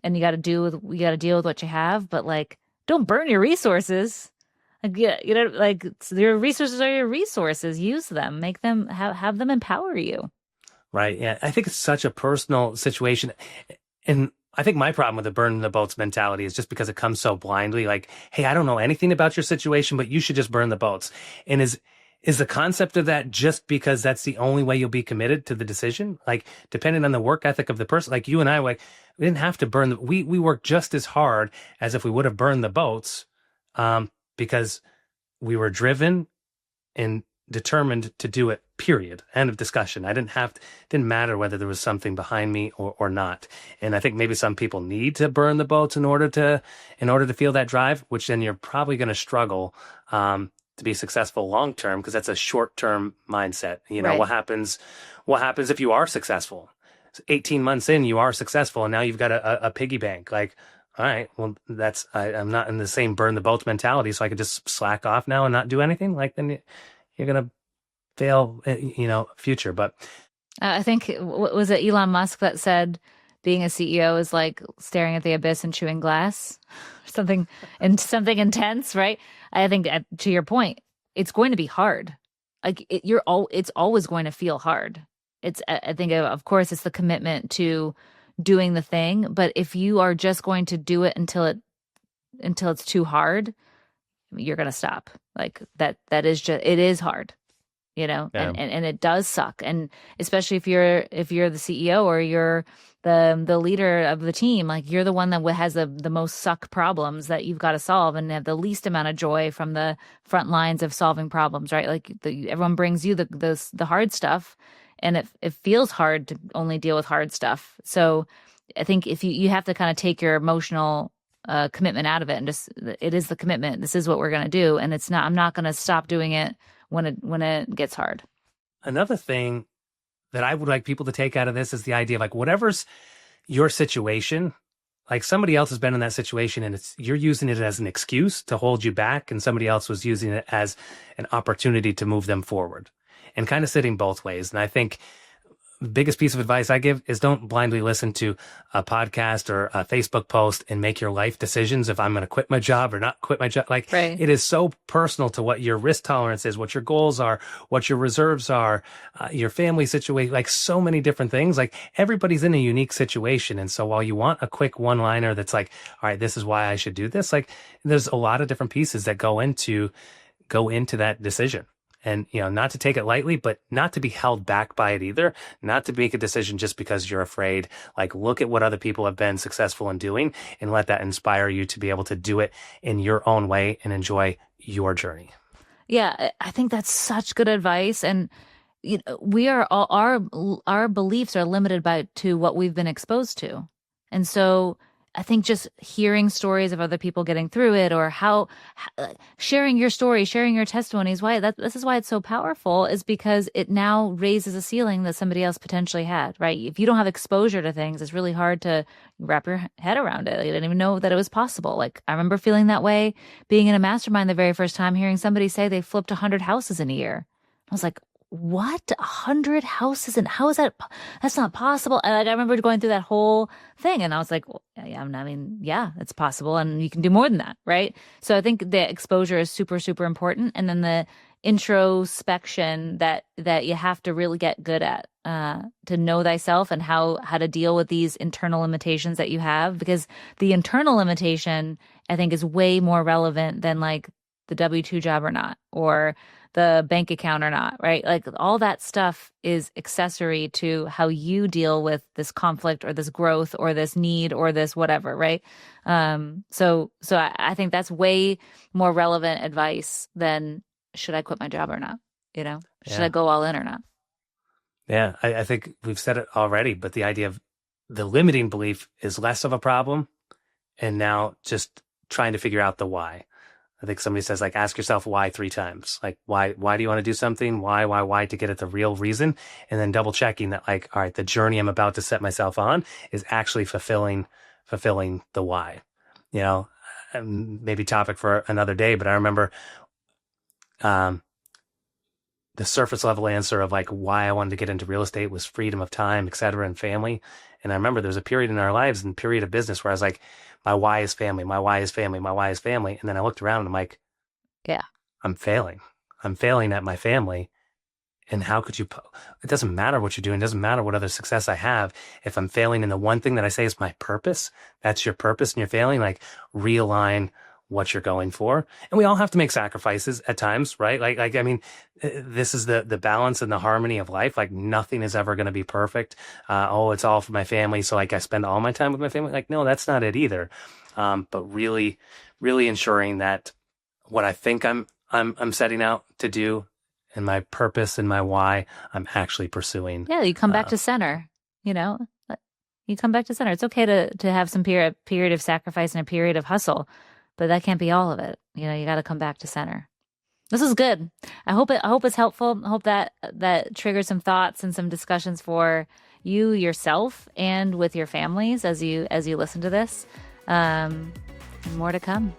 and you got to deal with what you have, but like, don't burn your resources. Like, yeah, like your resources are your resources. Use them, make them have them empower you. Right. Yeah. I think it's such a personal situation. And I think my problem with the burn the boats mentality is just because it comes so blindly. Like, hey, I don't know anything about your situation, but you should just burn the boats. And is the concept of that just because that's the only way you'll be committed to the decision? Like, depending on the work ethic of the person, like you and I, like, we didn't have to we worked just as hard as if we would have burned the boats, because we were driven and determined to do it, period. End of discussion. Didn't matter whether there was something behind me or not. And I think maybe some people need to burn the boats in order to feel that drive, which then you're probably going to struggle, to be successful long term, because that's a short term mindset. Right. What happens if you are successful? 18 months in, you are successful, and now you've got a piggy bank. Like, all right, well, I'm not in the same burn the boats mentality, so I could just slack off now and not do anything. Like, then you're going to fail, future. But I think, was it Elon Musk that said being a CEO is like staring at the abyss and chewing glass? Something intense, right? I think to your point, it's going to be hard. Like it's always going to feel hard. I think, of course, it's the commitment to doing the thing. But if you are just going to do it until it's too hard, you're going to stop. Like that is just, it is hard, Yeah. and it does suck. And especially if you're the CEO or you're the leader of the team, like you're the one that has the most suck problems that you've got to solve and have the least amount of joy from the front lines of solving problems, right? Like everyone brings you the hard stuff, and it feels hard to only deal with hard stuff. So I think if you have to kind of take your emotional commitment out of it, and just, it is the commitment. This is what we're going to do. And I'm not going to stop doing it when it gets hard. Another thing that I would like people to take out of this is the idea of like, whatever's your situation, like somebody else has been in that situation and you're using it as an excuse to hold you back, and somebody else was using it as an opportunity to move them forward, and kind of sitting both ways. And I think the biggest piece of advice I give is don't blindly listen to a podcast or a Facebook post and make your life decisions if I'm going to quit my job or not quit my job. Like, right. It is so personal to what your risk tolerance is, what your goals are, what your reserves are, your family situation, like so many different things. Like, everybody's in a unique situation. And so while you want a quick one-liner that's like, all right, this is why I should do this, like, there's a lot of different pieces that go into that decision. And, not to take it lightly, but not to be held back by it either. Not to make a decision just because you're afraid. Like, look at what other people have been successful in doing and let that inspire you to be able to do it in your own way and enjoy your journey. Yeah, I think that's such good advice. And we are our beliefs are limited to what we've been exposed to. And so I think just hearing stories of other people getting through it, or how sharing your story, sharing your testimony is this is why it's so powerful, is because it now raises a ceiling that somebody else potentially had, right? If you don't have exposure to things, it's really hard to wrap your head around it. You didn't even know that it was possible. Like, I remember feeling that way being in a mastermind the very first time, hearing somebody say they flipped 100 houses in a year. I was like, what? 100 houses? And how is that? That's not possible. And I remember going through that whole thing, and I was like, well, yeah, I mean, yeah, it's possible. And you can do more than that, right? So I think the exposure is super, super important. And then the introspection that you have to really get good at, to know thyself and how to deal with these internal limitations that you have, because the internal limitation, I think, is way more relevant than like the W-2 job or not, or the bank account or not, right? Like, all that stuff is accessory to how you deal with this conflict or this growth or this need or this whatever, right? So I think that's way more relevant advice than should I quit my job or not? Should I go all in or not? Yeah, I think we've said it already, but the idea of the limiting belief is less of a problem. And now just trying to figure out the why. I think somebody says like, ask yourself why 3 times. Like, why do you want to do something? Why to get at the real reason? And then double checking that like, all right, the journey I'm about to set myself on is actually fulfilling the why, you know, maybe topic for another day, but I remember, um, the surface level answer of like why I wanted to get into real estate was freedom of time, et cetera, and family. And I remember there was a period in our lives and period of business where I was like, my why is family, my why is family, my why is family. And then I looked around and I'm like, Yeah. I'm failing. I'm failing at my family. And how could you, it doesn't matter what you're doing. It doesn't matter what other success I have. If I'm failing in the one thing that I say is my purpose, that's your purpose and you're failing, like realign what you're going for. And we all have to make sacrifices at times, right? I mean, this is the balance and the harmony of life. Like nothing is ever going to be perfect. It's all for my family. So like I spend all my time with my family. Like, no, that's not it either. But really, really ensuring that what I think I'm setting out to do and my purpose and my why I'm actually pursuing. Yeah, you come back to center, you know. You come back to center. It's okay to have some period of sacrifice and a period of hustle, but that can't be all of it. You know, you got to come back to center. This is good. I hope it's helpful. I hope that triggers some thoughts and some discussions for you yourself and with your families as you listen to this. More to come.